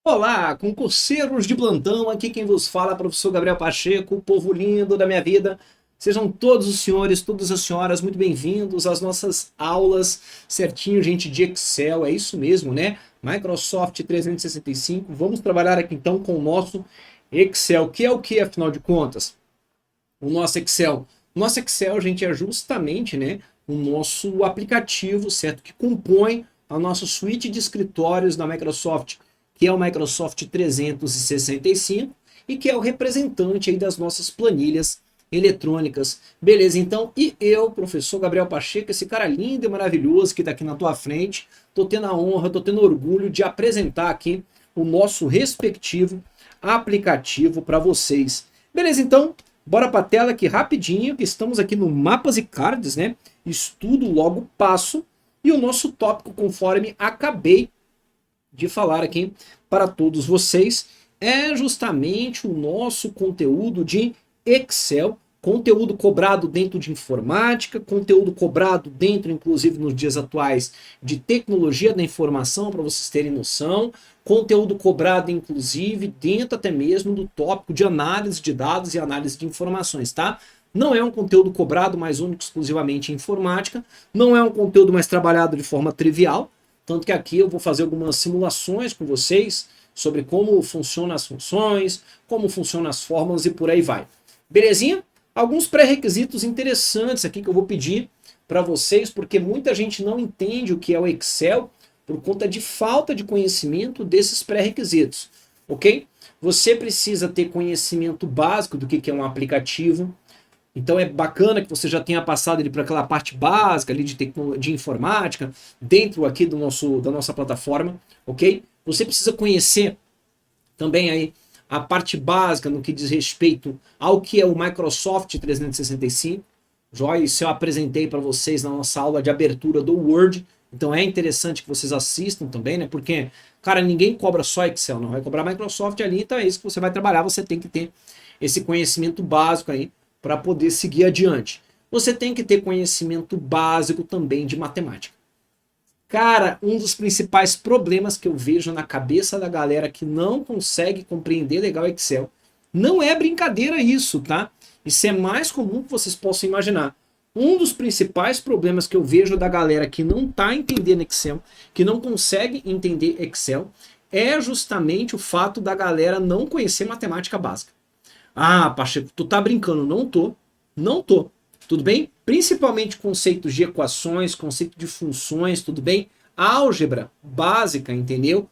Olá, concurseiros de plantão, aqui quem vos fala é o professor Gabriel Pacheco, o povo lindo da minha vida. Sejam todos os senhores, todas as senhoras muito bem-vindos às nossas aulas certinho, gente, de Excel, é isso mesmo, né? Microsoft 365, vamos trabalhar aqui então com o nosso Excel, que é o que, afinal de contas? O nosso Excel. Nosso Excel, gente, é justamente, né, o nosso aplicativo, certo? Que compõe a nossa suíte de escritórios da Microsoft, que é o Microsoft 365 e que é o representante aí das nossas planilhas eletrônicas. Beleza, então, e eu, professor Gabriel Pacheco, esse cara lindo e maravilhoso que está aqui na tua frente, tô tendo a honra, tô tendo orgulho de apresentar aqui o nosso respectivo aplicativo para vocês. Beleza, então, bora para a tela aqui rapidinho, que estamos aqui no Mapas e Cards, né? Estudo logo passo, e o nosso tópico, conforme acabei de falar aqui para todos vocês, é justamente o nosso conteúdo de Excel, conteúdo cobrado dentro de informática, conteúdo cobrado dentro, inclusive nos dias atuais, de tecnologia da informação, para vocês terem noção, conteúdo cobrado, inclusive, dentro até mesmo do tópico de análise de dados e análise de informações, tá? Não é um conteúdo cobrado mais único exclusivamente em informática, não é um conteúdo mais trabalhado de forma trivial, tanto que aqui eu vou fazer algumas simulações com vocês sobre como funcionam as funções, como funcionam as fórmulas e por aí vai. Belezinha? Alguns pré-requisitos interessantes aqui que eu vou pedir para vocês, porque muita gente não entende o que é o Excel por conta de falta de conhecimento desses pré-requisitos, ok? Você precisa ter conhecimento básico do que é um aplicativo. Então é bacana que você já tenha passado para aquela parte básica ali de informática, dentro aqui da nossa plataforma, ok? Você precisa conhecer também aí a parte básica no que diz respeito ao que é o Microsoft 365. Joia, isso eu apresentei para vocês na nossa aula de abertura do Word. Então é interessante que vocês assistam também, né? Porque, cara, ninguém cobra só Excel, não vai cobrar Microsoft ali, então é isso que você vai trabalhar, você tem que ter esse conhecimento básico aí para poder seguir adiante. Você tem que ter conhecimento básico também de matemática. Cara, um dos principais problemas que eu vejo na cabeça da galera que não consegue compreender legal Excel, não é brincadeira isso, tá? Isso é mais comum que vocês possam imaginar. Um dos principais problemas que eu vejo da galera que não está entendendo Excel, que não consegue entender Excel, é justamente o fato da galera não conhecer matemática básica. Ah, Pacheco, tu tá brincando. Não tô. Não tô. Tudo bem? Principalmente conceitos de equações, conceito de funções, tudo bem? Álgebra básica, entendeu?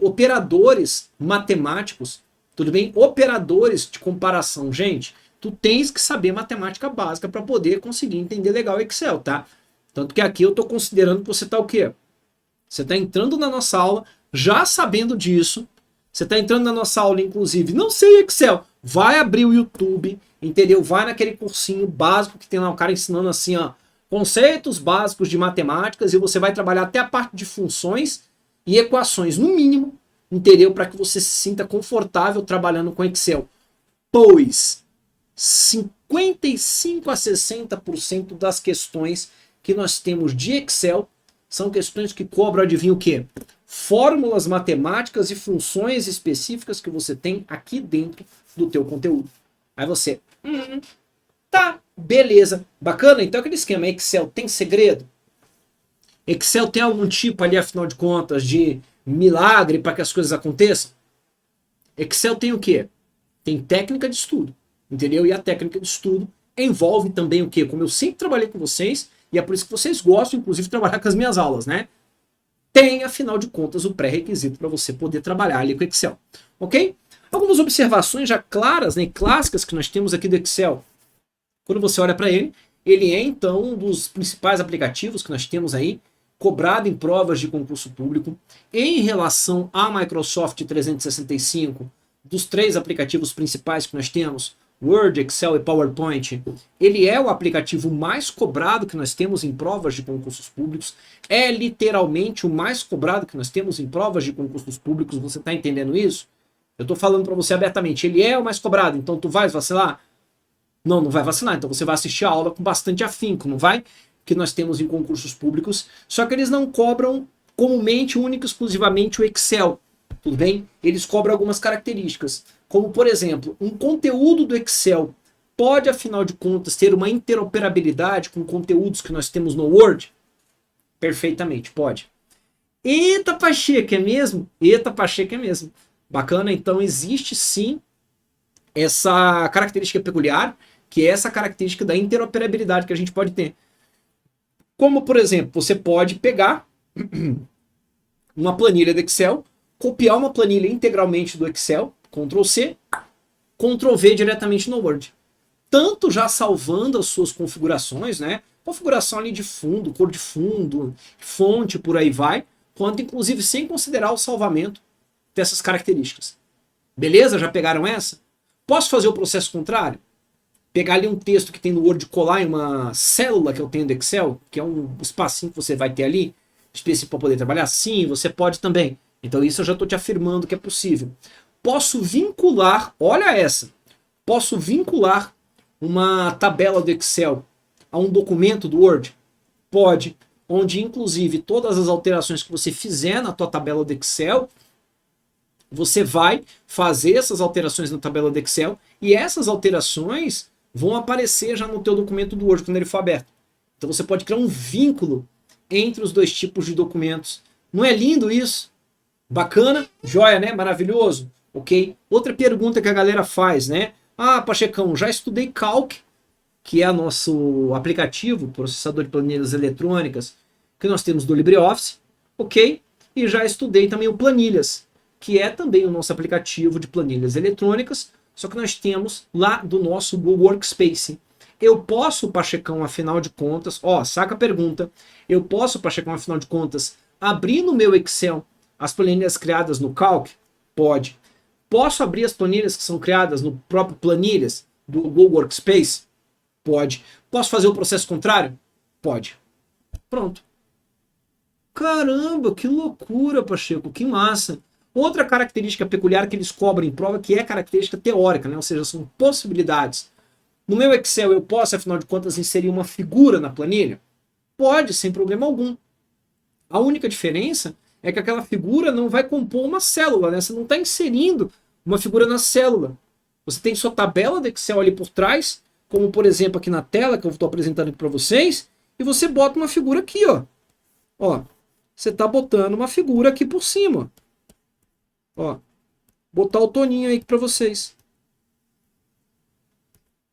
Operadores matemáticos, tudo bem? Operadores de comparação. Gente, tu tens que saber matemática básica para poder conseguir entender legal o Excel, tá? Tanto que aqui eu tô considerando que você tá o quê? Você tá entrando na nossa aula já sabendo disso. Você está entrando na nossa aula, inclusive, não sei Excel, vai abrir o YouTube, entendeu? Vai naquele cursinho básico que tem lá o cara ensinando assim, ó, conceitos básicos de matemáticas, e você vai trabalhar até a parte de funções e equações, no mínimo, entendeu? Para que você se sinta confortável trabalhando com Excel. Pois 55 a 60% das questões que nós temos de Excel são questões que cobram, adivinha o quê? Fórmulas matemáticas e funções específicas que você tem aqui dentro do teu conteúdo. Aí você, tá, beleza, bacana, então aquele esquema, Excel tem segredo? Excel tem algum tipo ali, afinal de contas, de milagre para que as coisas aconteçam? Excel tem o quê? Tem técnica de estudo, entendeu? E a técnica de estudo envolve também o quê? Como eu sempre trabalhei com vocês, e é por isso que vocês gostam, inclusive, de trabalhar com as minhas aulas, né? Tem, afinal de contas, o pré-requisito para você poder trabalhar ali com Excel, ok? Algumas observações já claras, né, clássicas que nós temos aqui do Excel. Quando você olha para ele, ele é, então, um dos principais aplicativos que nós temos aí, cobrado em provas de concurso público. Em relação à Microsoft 365, dos três aplicativos principais que nós temos, Word, Excel e PowerPoint, ele é o aplicativo mais cobrado que nós temos em provas de concursos públicos, é literalmente o mais cobrado que nós temos em provas de concursos públicos, você está entendendo isso? Eu estou falando para você abertamente, ele é o mais cobrado, então tu vais vacilar? Não, não vai vacilar, então você vai assistir a aula com bastante afinco, não vai? Que nós temos em concursos públicos, só que eles não cobram comumente, única e exclusivamente o Excel. tudo bem? Eles cobram algumas características, como por exemplo, um conteúdo do Excel pode, afinal de contas, ter uma interoperabilidade com conteúdos que nós temos no Word? Perfeitamente, pode. Eita, Pacheco, é mesmo? Eita, Pacheco, é mesmo. Bacana, então existe sim essa característica peculiar, que é essa característica da interoperabilidade que a gente pode ter. Como, por exemplo, você pode pegar uma planilha do Excel, copiar uma planilha integralmente do Excel, Ctrl+C, Ctrl+V diretamente no Word. Tanto já salvando as suas configurações, né? Configuração ali de fundo, cor de fundo, fonte, por aí vai, quanto inclusive sem considerar o salvamento dessas características. Beleza? Já pegaram essa? Posso fazer o processo contrário? Pegar ali um texto que tem no Word, colar em uma célula que eu tenho do Excel, que é um espacinho que você vai ter ali, específico para poder trabalhar? Sim, você pode também. Então isso eu já estou te afirmando que é possível. Posso vincular, olha essa, posso vincular uma tabela do Excel a um documento do Word? Pode. Onde inclusive todas as alterações que você fizer na tua tabela do Excel, você vai fazer essas alterações na tabela do Excel e essas alterações vão aparecer já no teu documento do Word quando ele for aberto. Então você pode criar um vínculo entre os dois tipos de documentos. Não é lindo isso? Bacana? Joia, né? Maravilhoso? Ok? Outra pergunta que a galera faz, né? Ah, Pachecão, já estudei Calc, que é nosso aplicativo, processador de planilhas eletrônicas, que nós temos do LibreOffice, ok? E já estudei também o Planilhas, que é também o nosso aplicativo de planilhas eletrônicas, só que nós temos lá do nosso Google Workspace. Eu posso, Pachecão, afinal de contas, ó, saca a pergunta, eu posso, Pachecão, afinal de contas, abrir no meu Excel as planilhas criadas no Calc? Pode. Posso abrir as planilhas que são criadas no próprio Planilhas do Google Workspace? Pode. Posso fazer o processo contrário? Pode. Pronto. Caramba, que loucura, Pacheco, que massa. Outra característica peculiar que eles cobram em prova, que é característica teórica, né? Ou seja, são possibilidades. No meu Excel eu posso, afinal de contas, inserir uma figura na planilha? Pode, sem problema algum. A única diferença é que aquela figura não vai compor uma célula, né? Você não está inserindo uma figura na célula. Você tem sua tabela do Excel ali por trás, como por exemplo aqui na tela que eu estou apresentando aqui para vocês, e você bota uma figura aqui, ó. Ó, você está botando uma figura aqui por cima. Ó, botar o toninho aí para vocês.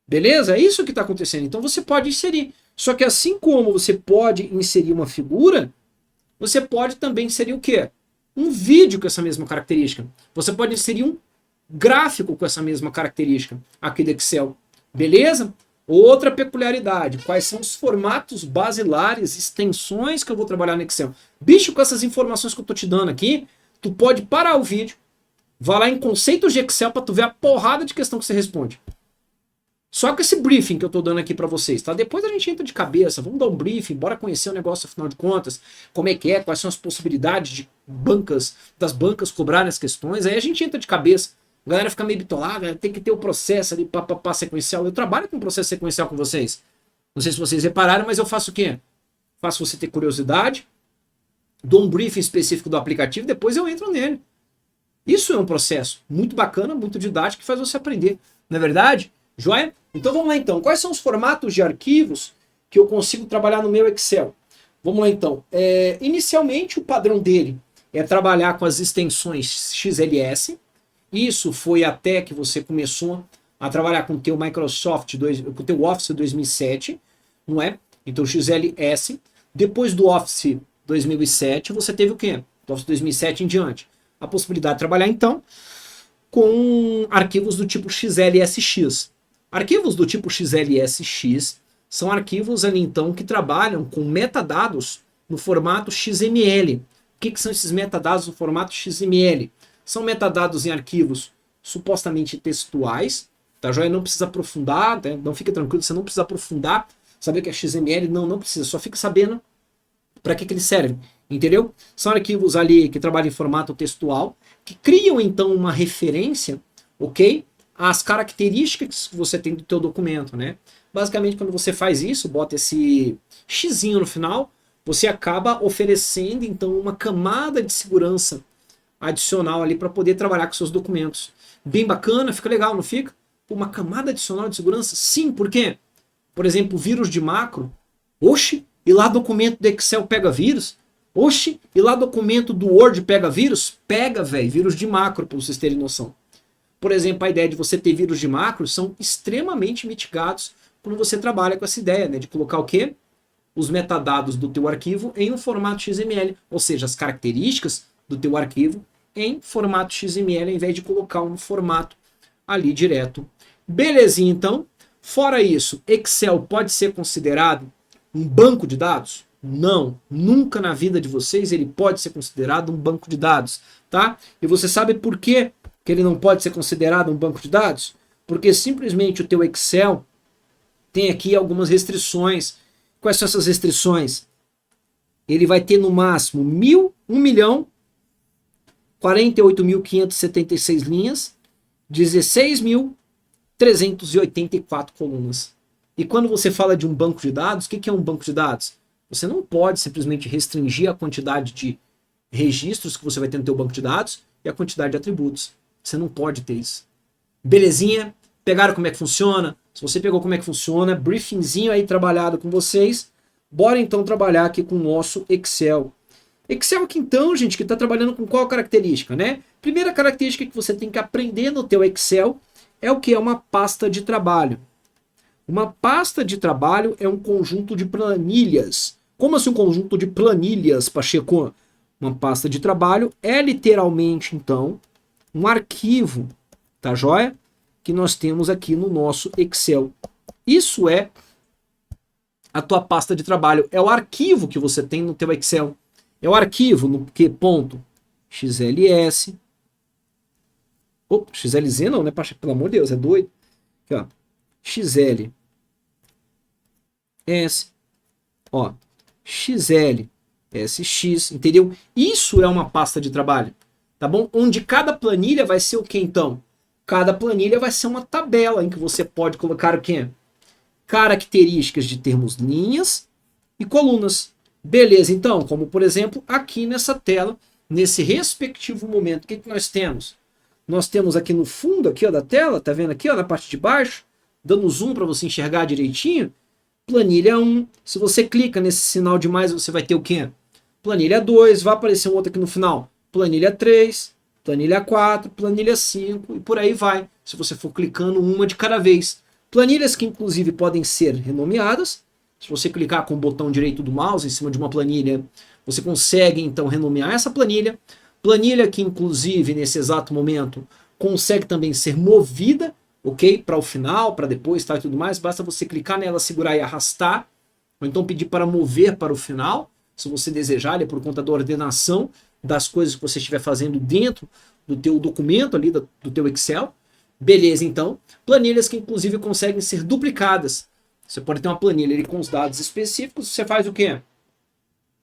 Beleza? É isso que está acontecendo. Então você pode inserir. Só que assim como você pode inserir uma figura, você pode também inserir o quê? Um vídeo com essa mesma característica. Você pode inserir um gráfico com essa mesma característica aqui do Excel. Beleza? Outra peculiaridade. Quais são os formatos basilares, extensões que eu vou trabalhar no Excel? Bicho, com essas informações que eu estou te dando aqui, tu pode parar o vídeo, vai lá em conceitos de Excel para tu ver a porrada de questão que você responde. Só com esse briefing que eu estou dando aqui para vocês, tá? Depois a gente entra de cabeça, vamos dar um briefing, bora conhecer o negócio afinal de contas, como é que é, quais são as possibilidades de das bancas cobrarem as questões, aí a gente entra de cabeça. A galera fica meio bitolada, tem que ter o processo ali, papapá, sequencial. Eu trabalho com processo sequencial com vocês. Não sei se vocês repararam, mas eu faço o quê? Faço você ter curiosidade, dou um briefing específico do aplicativo, depois eu entro nele. Isso é um processo muito bacana, muito didático, que faz você aprender. Não é verdade? Joia? Então vamos lá então. Quais são os formatos de arquivos que eu consigo trabalhar no meu Excel? Vamos lá então. Inicialmente o padrão dele é trabalhar com as extensões XLS. Isso foi até que você começou a trabalhar com o teu Microsoft, com o teu Office 2007, não é? Então XLS. Depois do Office 2007, você teve o quê? Do Office 2007 em diante. A possibilidade de trabalhar então com arquivos do tipo XLSX. Arquivos do tipo XLSX são arquivos ali então que trabalham com metadados no formato XML. O que são esses metadados no formato XML? São metadados em arquivos supostamente textuais, tá joia? Não precisa aprofundar, né? Não fica tranquilo, você não precisa aprofundar, saber que é XML, não precisa, só fica sabendo para que eles servem, entendeu? São arquivos ali que trabalham em formato textual, que criam então uma referência, ok? Às características que você tem do teu documento, né? Basicamente, quando você faz isso, bota esse xizinho no final, você acaba oferecendo então uma camada de segurança adicional ali para poder trabalhar com seus documentos. Bem bacana, fica legal, não fica? Uma camada adicional de segurança? Sim, por quê? Por exemplo, vírus de macro. Oxe, e lá documento do Excel pega vírus? Oxe, e lá documento do Word pega vírus? Pega, velho, vírus de macro, para vocês terem noção. Por exemplo, a ideia de você ter vírus de macro são extremamente mitigados quando você trabalha com essa ideia, né, de colocar o quê? Os metadados do teu arquivo em um formato XML, ou seja, as características do teu arquivo em formato XML, ao invés de colocar um formato ali direto. Belezinha, então. Fora isso, Excel pode ser considerado um banco de dados? Não, nunca na vida de vocês ele pode ser considerado um banco de dados, tá? E você sabe por que ele não pode ser considerado um banco de dados? Porque simplesmente o teu Excel tem aqui algumas restrições. Quais são essas restrições? Ele vai ter no máximo 1.048.576 linhas, 16.384 colunas. E quando você fala de um banco de dados, o que é um banco de dados? Você não pode simplesmente restringir a quantidade de registros que você vai ter no teu banco de dados e a quantidade de atributos. Você não pode ter isso. Belezinha? Pegaram como é que funciona? Se você pegou como é que funciona, briefingzinho aí trabalhado com vocês, bora então trabalhar aqui com o nosso Excel. Excel aqui então, gente, que está trabalhando com qual característica, né? Primeira característica que você tem que aprender no teu Excel é o que é uma pasta de trabalho. Uma pasta de trabalho é um conjunto de planilhas. Como assim um conjunto de planilhas, Pacheco? Uma pasta de trabalho é literalmente, então, um arquivo, tá joia? Que nós temos aqui no nosso Excel. Isso é a tua pasta de trabalho. É o arquivo que você tem no teu Excel. É o arquivo no que ponto? XLS. Oh, XLZ não, né, Pacheco? Pelo amor de Deus, é doido. Aqui, ó. XLS. Ó. XLSX, entendeu? Isso é uma pasta de trabalho, tá bom? Onde cada planilha vai ser o que então? Cada planilha vai ser uma tabela em que você pode colocar o quê? Características de termos linhas e colunas. Beleza, então, como por exemplo, aqui nessa tela, nesse respectivo momento, o que nós temos? Nós temos aqui no fundo aqui, ó, da tela, tá vendo aqui, ó, na parte de baixo, dando zoom para você enxergar direitinho, planilha 1. Se você clica nesse sinal de mais, você vai ter o quê? Planilha 2, vai aparecer um outro aqui no final. Planilha 3, planilha 4, planilha 5 e por aí vai, se você for clicando uma de cada vez. Planilhas que inclusive podem ser renomeadas. Se você clicar com o botão direito do mouse em cima de uma planilha, você consegue então renomear essa planilha. Planilha que inclusive nesse exato momento consegue também ser movida, ok? Para o final, para depois, tá, e tudo mais. Basta você clicar nela, segurar e arrastar, ou então pedir para mover para o final, se você desejar, é por conta da ordenação das coisas que você estiver fazendo dentro do teu documento ali, do teu Excel. Beleza, então. Planilhas que inclusive conseguem ser duplicadas. Você pode ter uma planilha ali com os dados específicos, você faz o quê?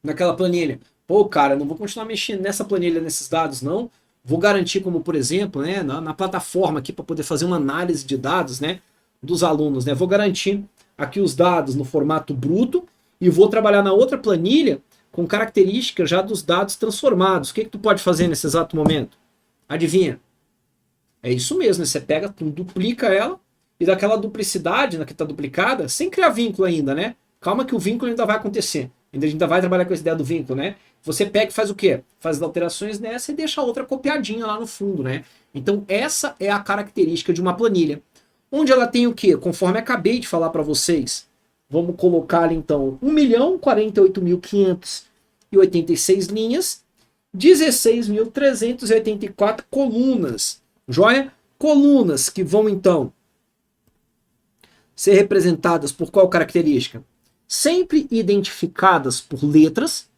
Naquela planilha. Pô, cara, não vou continuar mexendo nessa planilha, nesses dados, não. Vou garantir como, por exemplo, né, na plataforma aqui para poder fazer uma análise de dados, né, dos alunos, né? Vou garantir aqui os dados no formato bruto e vou trabalhar na outra planilha com características já dos dados transformados. O que tu pode fazer nesse exato momento? Adivinha? É isso mesmo, né? Você pega, tu duplica ela e daquela duplicidade, que está duplicada, sem criar vínculo ainda, né? Calma que o vínculo ainda vai acontecer. A gente ainda vai trabalhar com essa ideia do vínculo, né? Você pega e faz o quê? Faz as alterações nessa e deixa a outra copiadinha lá no fundo, né? Então essa é a característica de uma planilha. Onde ela tem o quê? Conforme acabei de falar para vocês. Vamos colocar ali então 1.048.586 linhas, 16.384 colunas. Joia? Colunas que vão então ser representadas por qual característica? Sempre identificadas por letras,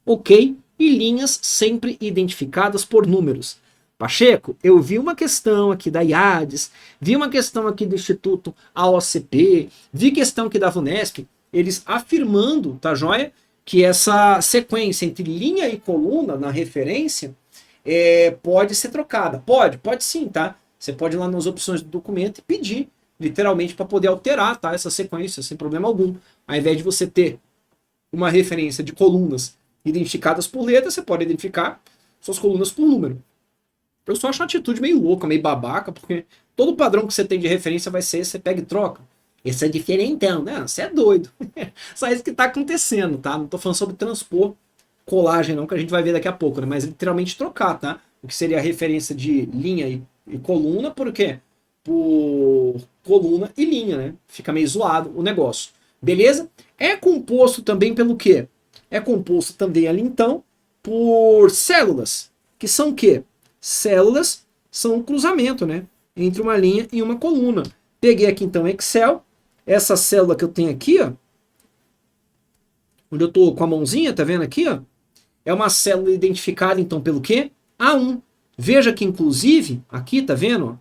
ok? E linhas sempre identificadas por números. Pacheco, eu vi uma questão aqui da IADES, vi uma questão aqui do Instituto AOCP, vi questão aqui da VUNESP, eles afirmando, tá joia? Que essa sequência entre linha e coluna na referência pode ser trocada. Pode sim, tá? Você pode ir lá nas opções do documento e pedir, literalmente, para poder alterar, tá, essa sequência sem problema algum. Ao invés de você ter uma referência de colunas identificadas por letras, você pode identificar suas colunas por número. Eu só acho uma atitude meio louca, meio babaca, porque todo padrão que você tem de referência vai ser esse, você pega e troca. Esse é diferentão, né? Você é doido. Só isso que tá acontecendo, tá? Não tô falando sobre transpor colagem não, que a gente vai ver daqui a pouco, né? Mas literalmente trocar, tá? O que seria a referência de linha e coluna, por quê? Por coluna e linha, né? Fica meio zoado o negócio. Beleza? É composto também pelo quê? É composto também ali, então, por células, que são o quê? Células são um cruzamento, né? Entre uma linha e uma coluna. Peguei aqui, então, Excel. Essa célula que eu tenho aqui, ó, onde eu tô com a mãozinha, tá vendo aqui, ó? É uma célula identificada, então, pelo quê? A1. Veja que, inclusive, aqui, tá vendo? Ó,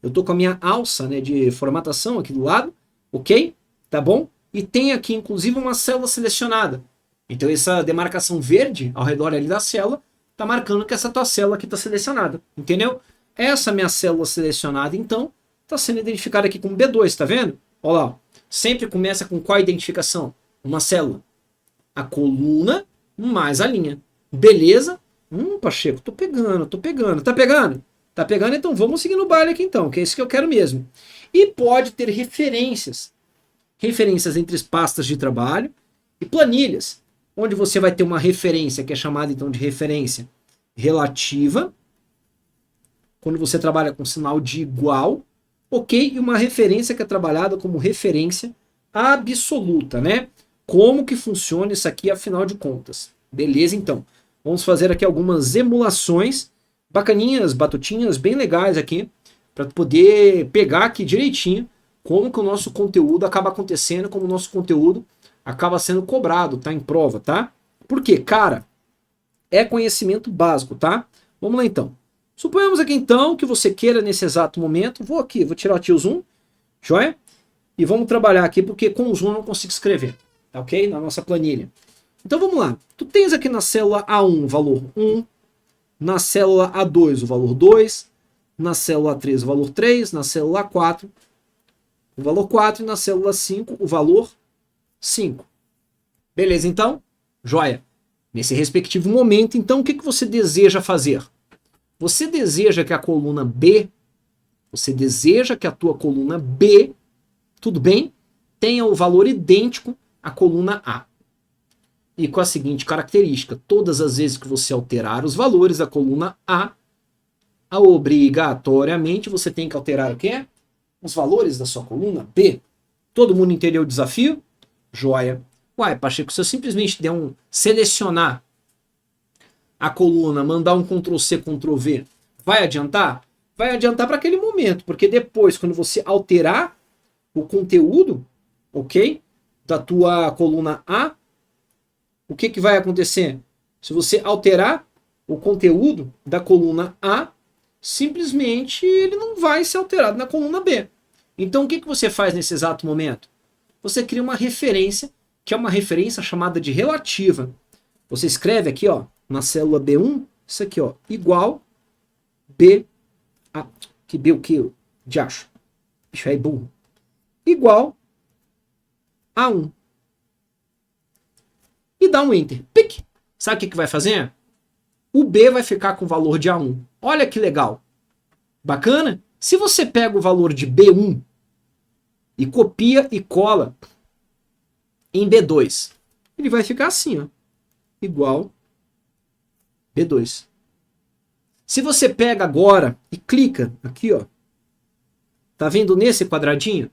eu tô com a minha alça, né, de formatação aqui do lado, ok? Tá bom? E tem aqui, inclusive, uma célula selecionada. Então, essa demarcação verde ao redor ali da célula tá marcando que essa tua célula aqui tá selecionada, entendeu? Essa minha célula selecionada, então, tá sendo identificada aqui como B2, tá vendo? Olha lá, ó. Sempre começa com qual identificação? Uma célula. A coluna mais a linha. Beleza? Pacheco, tô pegando. Tá pegando? Tá pegando? Então vamos seguir no baile aqui então, que é isso que eu quero mesmo. E pode ter referências. Referências entre pastas de trabalho e planilhas, onde você vai ter uma referência que é chamada então de referência relativa, quando você trabalha com sinal de igual, ok? E uma referência que é trabalhada como referência absoluta, né? Como que funciona isso aqui, afinal de contas? Beleza, então. Vamos fazer aqui algumas emulações bacaninhas, batutinhas, bem legais aqui, para poder pegar aqui direitinho como que o nosso conteúdo acaba acontecendo, como o nosso conteúdo acaba sendo cobrado, tá? Em prova, tá? Por quê? Cara, é conhecimento básico, tá? Vamos lá, então. Suponhamos aqui, então, que você queira nesse exato momento, vou tirar aqui o zoom, joia? E vamos trabalhar aqui, porque com o zoom eu não consigo escrever, tá ok? Na nossa planilha. Então vamos lá. Tu tens aqui na célula A1 o valor 1, na célula A2 o valor 2, na célula A3 o valor 3, na célula A4 o valor 4 e na célula 5 o valor 5. Beleza, então? Joia. Nesse respectivo momento, então, o que você deseja fazer? Você deseja que a coluna B, tudo bem, tenha o valor idêntico à coluna A. E com a seguinte característica: todas as vezes que você alterar os valores da coluna A, obrigatoriamente você tem que alterar o quê? Os valores da sua coluna B. Todo mundo entendeu o desafio? Joia. Uai, Pacheco, se eu simplesmente der selecionar a coluna, mandar um Ctrl+C, Ctrl+V, vai adiantar? Vai adiantar para aquele momento, porque depois, quando você alterar o conteúdo, ok? Da tua coluna A, o que vai acontecer? Se você alterar o conteúdo da coluna A, simplesmente ele não vai ser alterado na coluna B. Então o que você faz nesse exato momento? Você cria uma referência, que é uma referência chamada de relativa. Você escreve aqui, ó, na célula B1, isso aqui, ó, igual B, que B o que? De acho. Bicho aí burro. Igual a 1. E dá um Enter. Pique. Sabe o que vai fazer? O B vai ficar com o valor de A1. Olha que legal. Bacana? Se você pega o valor de B1 e copia e cola em B2, ele vai ficar assim, ó, igual B2. Se você pega agora e clica aqui, ó, tá vendo nesse quadradinho?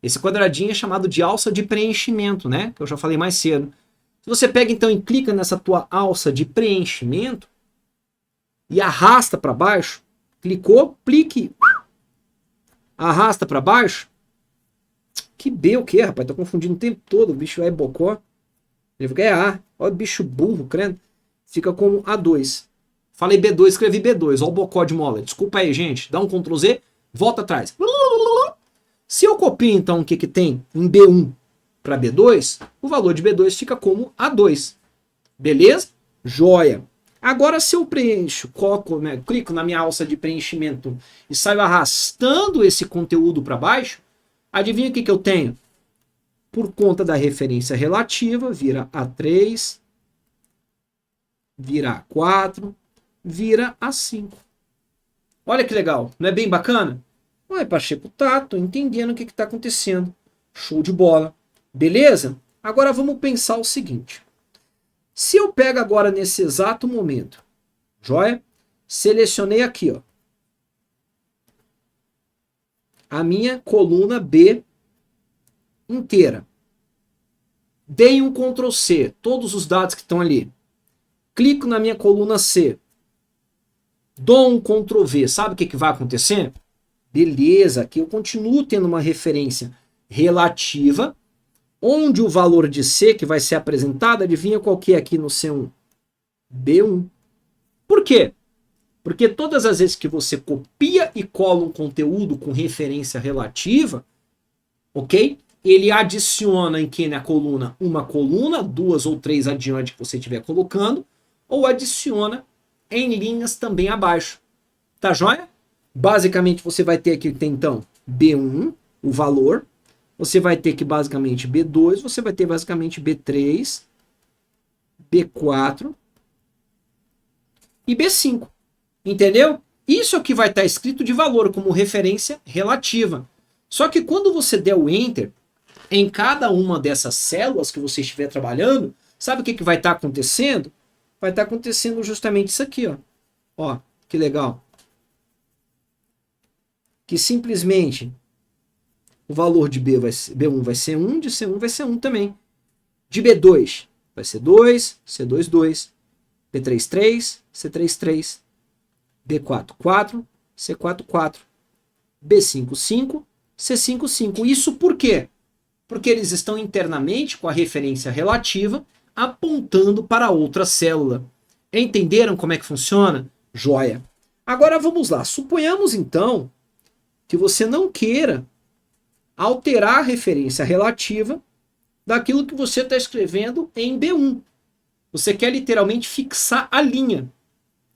Esse quadradinho é chamado de alça de preenchimento, né? Que eu já falei mais cedo. Se você pega então e clica nessa tua alça de preenchimento e arrasta para baixo, clicou, plique, arrasta para baixo. Que B o que, rapaz? Tô confundindo o tempo todo. O bicho é bocó. Ele fica A. Olha o bicho burro, crendo. Fica como A2. Falei B2, escrevi B2. Olha o bocó de mola. Desculpa aí, gente. Dá um Ctrl Z, volta atrás. Se eu copio então o que tem em B1 para B2, o valor de B2 fica como A2. Beleza? Joia. Agora, se eu preencho, clico na minha alça de preenchimento e saio arrastando esse conteúdo para baixo, adivinha o que eu tenho? Por conta da referência relativa, vira A3, vira A4, vira A5. Olha que legal, não é bem bacana? Ué, Pacheco, tá, tô entendendo o que está acontecendo. Show de bola. Beleza? Agora vamos pensar o seguinte. Se eu pego agora nesse exato momento, joia? Selecionei aqui, ó, a minha coluna B inteira. Dei um Ctrl C, todos os dados que estão ali. Clico na minha coluna C. Dou um Ctrl V. Sabe o que vai acontecer? Beleza, aqui eu continuo tendo uma referência relativa, onde o valor de C que vai ser apresentado, adivinha qual que é aqui no C1? B1. Por quê? Porque todas as vezes que você copia e cola um conteúdo com referência relativa, ok? Ele adiciona em que na coluna uma coluna, 2 ou 3 adiante que você estiver colocando, ou adiciona em linhas também abaixo. Tá joia? Basicamente você vai ter aqui então B1, o valor, você vai ter que basicamente B2, você vai ter basicamente B3, B4 e B5. Entendeu? Isso é o que vai estar escrito de valor como referência relativa. Só que quando você der o Enter, em cada uma dessas células que você estiver trabalhando, sabe o que vai estar acontecendo? Vai estar acontecendo justamente isso aqui, ó. Ó, que legal. Que simplesmente o valor de B1 vai ser 1, de C1 vai ser 1 também. De B2 vai ser 2, C2, 2, B3, 3, C3, 3, B4, 4, C4, 4, B5, 5, C5, 5. Isso por quê? Porque eles estão internamente com a referência relativa apontando para outra célula. Entenderam como é que funciona? Joia. Agora vamos lá. Suponhamos então que você não queira alterar a referência relativa daquilo que você está escrevendo em B1. Você quer literalmente fixar a linha.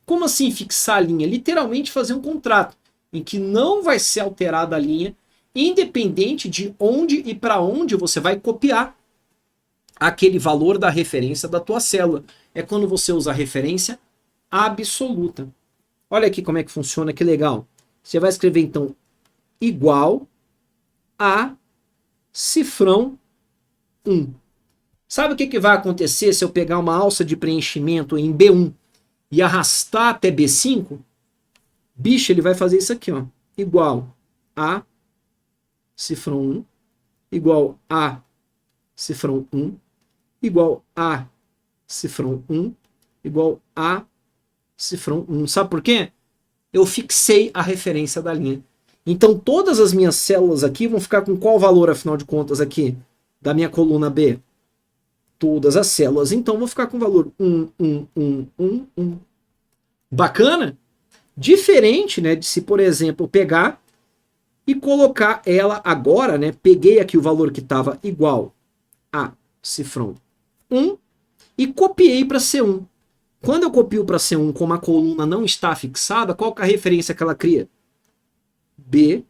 Como assim fixar a linha? Literalmente fazer um contrato em que não vai ser alterada a linha, independente de onde e para onde você vai copiar aquele valor da referência da tua célula. É quando você usa a referência absoluta. Olha aqui como é que funciona, que legal. Você vai escrever então igual a cifrão 1. Sabe o que vai acontecer se eu pegar uma alça de preenchimento em B1 e arrastar até B5? Bicho, ele vai fazer isso aqui, ó. Igual a cifrão 1, igual a cifrão 1, igual a cifrão 1, igual a cifrão 1. Sabe por quê? Eu fixei a referência da linha. Então todas as minhas células aqui vão ficar com qual valor, afinal de contas, aqui? Da minha coluna B? Todas as células, então, vão ficar com o valor 1, 1, 1, 1, 1. Bacana? Diferente, né, de se, por exemplo, eu pegar e colocar ela agora, né, peguei aqui o valor que estava igual a cifrão 1 e copiei para C1. Quando eu copio para C1, como a coluna não está fixada, qual que é a referência que ela cria? B,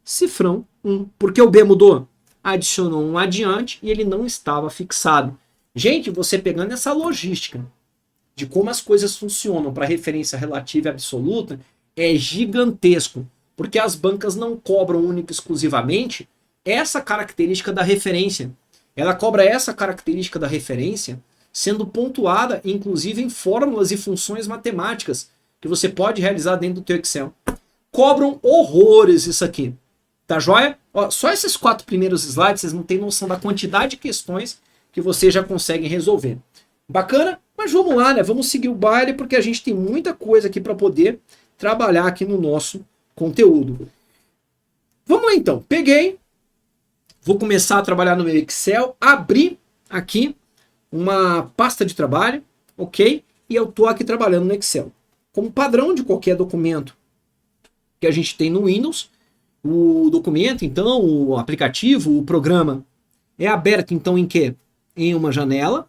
cifrão 1. Por que o B mudou? Adicionou um adiante e ele não estava fixado. Gente, você pegando essa logística de como as coisas funcionam para referência relativa e absoluta é gigantesco, porque as bancas não cobram única e exclusivamente essa característica da referência. Ela cobra essa característica da referência sendo pontuada, inclusive, em fórmulas e funções matemáticas que você pode realizar dentro do teu Excel. Cobram horrores isso aqui. Tá joia? Ó, só esses 4 primeiros slides, vocês não têm noção da quantidade de questões que vocês já conseguem resolver. Bacana? Mas vamos lá, né? Vamos seguir o baile, porque a gente tem muita coisa aqui para poder trabalhar aqui no nosso conteúdo. Vamos lá então. Peguei, vou começar a trabalhar no meu Excel, abri aqui uma pasta de trabalho, ok? E eu estou aqui trabalhando no Excel. Como padrão de qualquer documento que a gente tem no Windows, o documento, então, o aplicativo, o programa, é aberto, então, em quê? Em uma janela.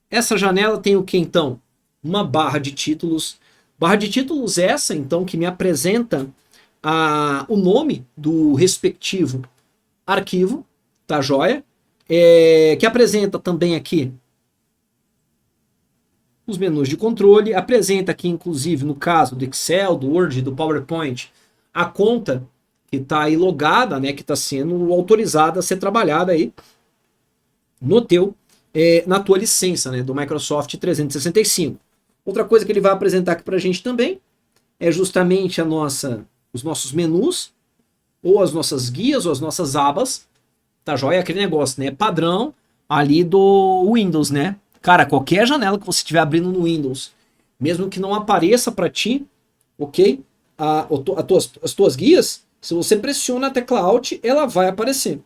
Essa janela tem o que, então? Uma barra de títulos. Barra de títulos essa, então, que me apresenta o nome do respectivo arquivo, tá joia? Que apresenta também aqui os menus de controle, apresenta aqui, inclusive, no caso do Excel, do Word, do PowerPoint, a conta que está aí logada, né, que está sendo autorizada a ser trabalhada aí no teu, na tua licença, né, do Microsoft 365. Outra coisa que ele vai apresentar aqui para a gente também é justamente os nossos menus, ou as nossas guias, ou as nossas abas, tá joia? Aquele negócio, né, padrão ali do Windows, né? Cara, qualquer janela que você estiver abrindo no Windows, mesmo que não apareça para ti, ok? As tuas guias, se você pressiona a tecla Alt, ela vai aparecer.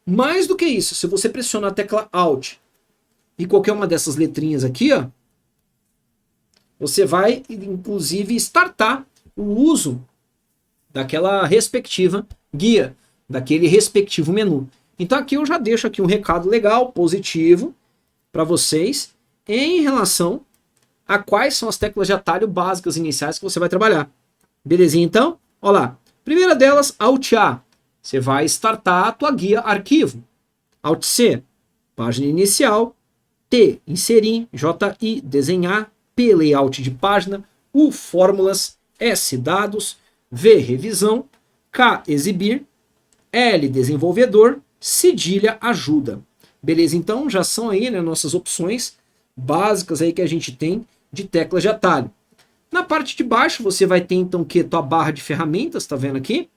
Mais do que isso, se você pressiona a tecla Alt e qualquer uma dessas letrinhas aqui, ó, você vai, inclusive, startar o uso daquela respectiva guia, daquele respectivo menu. Então aqui eu já deixo aqui um recado legal, positivo, para vocês, em relação a quais são as teclas de atalho básicas iniciais que você vai trabalhar. Belezinha então? Olha lá. Primeira delas, Alt A. Você vai startar a tua guia arquivo. Alt C, página inicial. T, inserir. JI, desenhar. P, layout de página. U, fórmulas. S, dados. V, revisão. K, exibir. L, desenvolvedor. Cedilha, ajuda. Beleza? Então já são aí, né, nossas opções básicas aí que a gente tem de teclas de atalho. Na parte de baixo você vai ter então que tua barra de ferramentas, tá vendo aqui?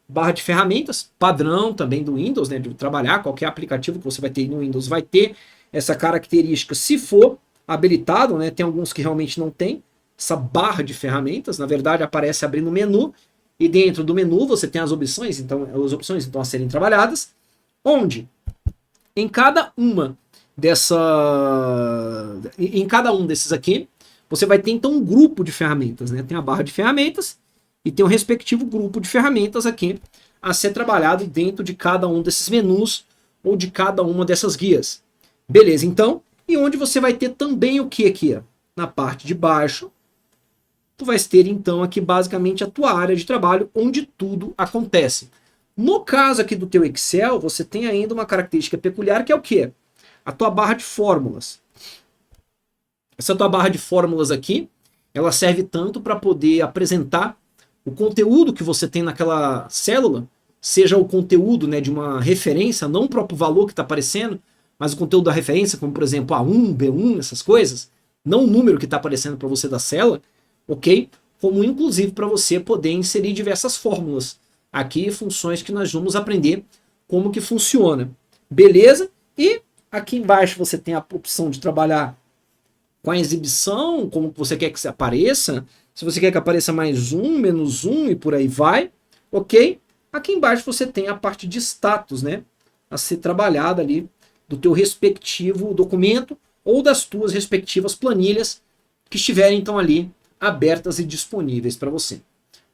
Barra de ferramentas, padrão também do Windows, né, de trabalhar, qualquer aplicativo que você vai ter no Windows vai ter essa característica se for habilitado, né? Tem alguns que realmente não tem essa barra de ferramentas, na verdade aparece abrindo o menu e dentro do menu você tem as opções, então a serem trabalhadas, onde em cada um desses aqui, você vai ter então um grupo de ferramentas, né? Tem a barra de ferramentas e tem o respectivo grupo de ferramentas aqui a ser trabalhado dentro de cada um desses menus ou de cada uma dessas guias. Beleza, então, e onde você vai ter também o que aqui? Ó? Na parte de baixo, tu vais ter então aqui basicamente a tua área de trabalho onde tudo acontece. No caso aqui do teu Excel, você tem ainda uma característica peculiar que é o quê? A tua barra de fórmulas. Essa tua barra de fórmulas aqui, ela serve tanto para poder apresentar o conteúdo que você tem naquela célula, seja o conteúdo, né, de uma referência, não o próprio valor que está aparecendo, mas o conteúdo da referência, como por exemplo A1, B1, essas coisas, não o número que está aparecendo para você da célula, ok? Como inclusive para você poder inserir diversas fórmulas. Aqui funções que nós vamos aprender como que funciona. Beleza? E aqui embaixo você tem a opção de trabalhar com a exibição, como você quer que apareça. Se você quer que apareça mais um, menos um e por aí vai. Ok? Aqui embaixo você tem a parte de status, né? A ser trabalhada ali do teu respectivo documento ou das tuas respectivas planilhas que estiverem então ali abertas e disponíveis para você.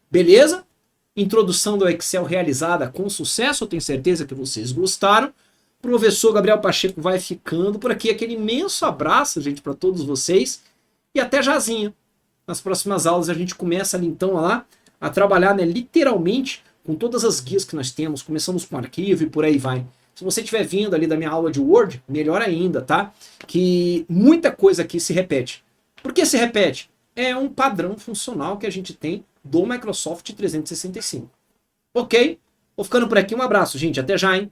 Beleza? Introdução do Excel realizada com sucesso, eu tenho certeza que vocês gostaram. Professor Gabriel Pacheco vai ficando por aqui. Aquele imenso abraço, gente, para todos vocês. E até jazinho. Nas próximas aulas a gente começa ali então a trabalhar, né, literalmente com todas as guias que nós temos. Começamos com arquivo e por aí vai. Se você estiver vindo ali da minha aula de Word, melhor ainda, tá? Que muita coisa aqui se repete. Por que se repete? É um padrão funcional que a gente tem do Microsoft 365. Ok? Vou ficando por aqui. Um abraço, gente. Até já, hein?